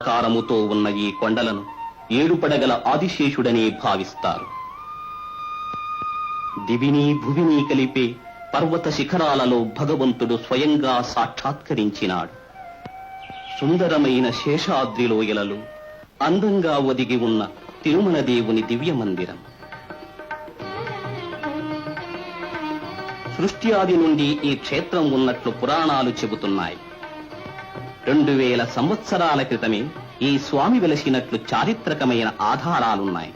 ఆకారముతో ఉన్న ఈ కొండలను ఏడుపడగల ఆదిశేషుడనే భావిస్తారు. దివిని భువిని కలిపే పర్వత శిఖరాలలో భగవంతుడు స్వయంగా సాక్షాత్కరించినాడు. సుందరమైన శేషాద్రి లోయలలో అందంగా ఒదిగి ఉన్న తిరుమల దేవుని దివ్య మందిరం. సృష్టి ఆది నుండి ఈ క్షేత్రం ఉన్నట్లు పురాణాలు చెబుతున్నాయి. 2000 సంవత్సరాల క్రితమే ఈ స్వామి వెలసినట్లు చారిత్రకమైన ఆధారాలున్నాయి.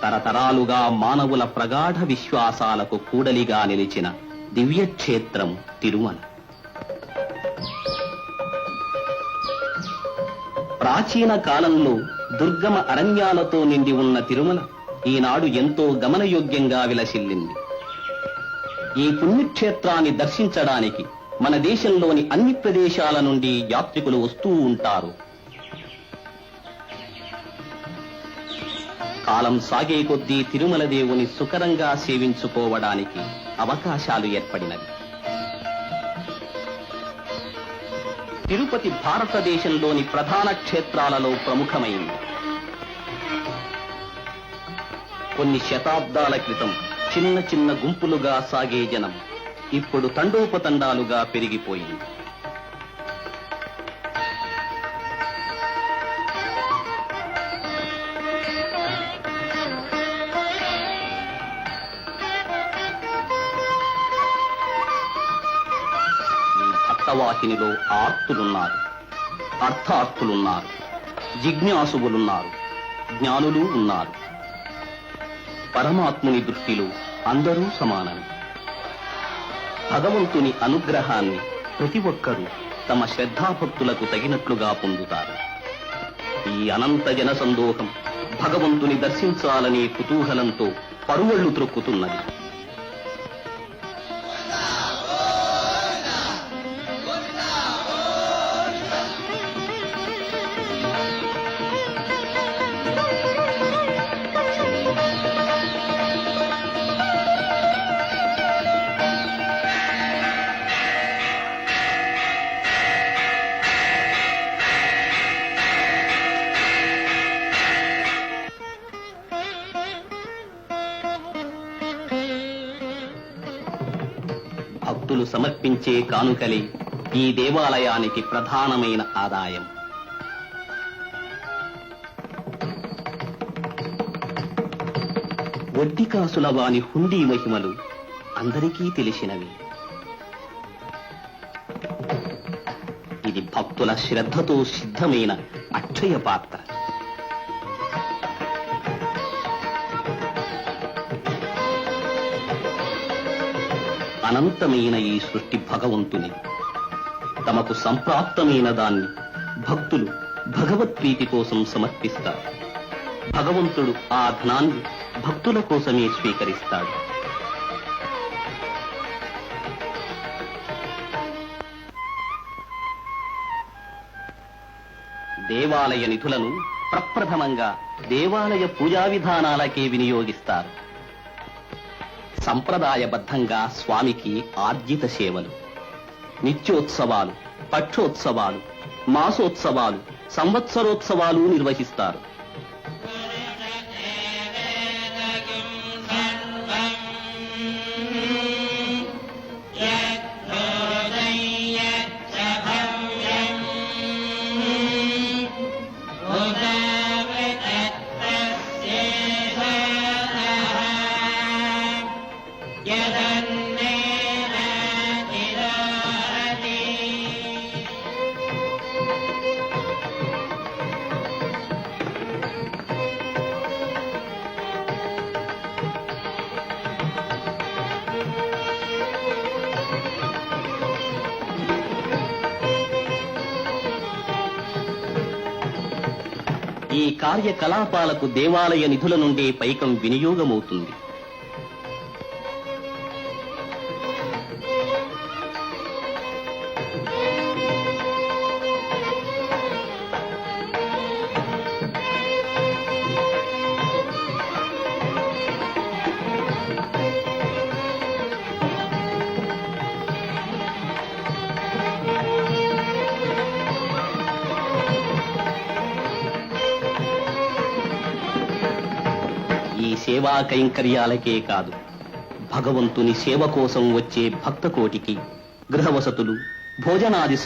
తరతరాలుగా మానవుల ప్రగాఢ విశ్వాసాలకు కూడలిగా నిలిచిన దివ్యక్షేత్రం తిరుమల. ప్రాచీన కాలంలో దుర్గమ అరణ్యాలతో నిండి ఉన్న తిరుమల ఈనాడు ఎంతో గమనయోగ్యంగా విలసిల్లింది. ఈ పుణ్యక్షేత్రాన్ని దర్శించడానికి మన దేశంలోని అన్ని ప్రదేశాల నుండి యాత్రికులు వస్తూ ఉంటారు. కాలం సాగే కొద్దీ తిరుమల దేవుని సుకరంగా సేవించుకోవడానికి అవకాశాలు ఏర్పడినవి. తిరుపతి భారతదేశంలోని ప్రధాన క్షేత్రాలలో ప్రముఖమైంది. కొన్ని శతాబ్దాల క్రితం చిన్న చిన్న గుంపులుగా సాగే జనం ఇప్పుడు తండోపతండాలుగా పెరిగిపోయింది. ఈ భక్తవాహినిలో ఆర్తులున్నారు, అర్థార్థులున్నారు, జిజ్ఞాసువులున్నారు, జ్ఞానులు ఉన్నారు. పరమాత్ముని దృష్టిలో అందరూ సమానమే. భగవంతుని అనుగ్రహాన్ని ప్రతి ఒక్కరూ తమ శ్రద్ధాభక్తులకు తగినట్లుగా పొందుతారు. ఈ అనంత జనసందోహం భగవంతుని దర్శించాలనే కుతూహలంతో పరువళ్లు త్రొక్కుతున్నది. భక్తులు సమర్పించే కానుకలే ఈ దేవాలయానికి ప్రధానమైన ఆదాయం. వడ్డీ కాసుల వాని హుండీ మహిమలు అందరికీ తెలిసినవి. ఇది భక్తుల శ్రద్ధతో సిద్ధమైన అక్షయ పాత్ర. అనంతమైన ఈ సృష్టి భగవంతుని. తమకు సంప్రాప్తమైన దాన్ని భక్తులు భగవత్ప్రీతి కోసం సమర్పిస్తారు. భగవంతుడు ఆ ధనాన్ని భక్తుల కోసమే స్వీకరిస్తాడు. దేవాలయ నిధులను ప్రప్రథమంగా దేవాలయ పూజా విధానాలకే వినియోగిస్తారు. సంప్రదాయబద్ధంగా స్వామికి ఆర్జిత సేవలు, నిత్యోత్సవాలు, పక్షోత్సవాలు, మాసోత్సవాలు, సంవత్సరోత్సవాలు నిర్వహిస్తారు. ఈ కార్యకలాపాలకు దేవాలయ నిధుల నుండే పైకం వినియోగమవుతుంది. ఈ సేవా కైంకర్యాలకే కాదు, భగవంతుని సేవ కోసం వచ్చే భక్త కోటికి గృహవసతులు, భోజనాది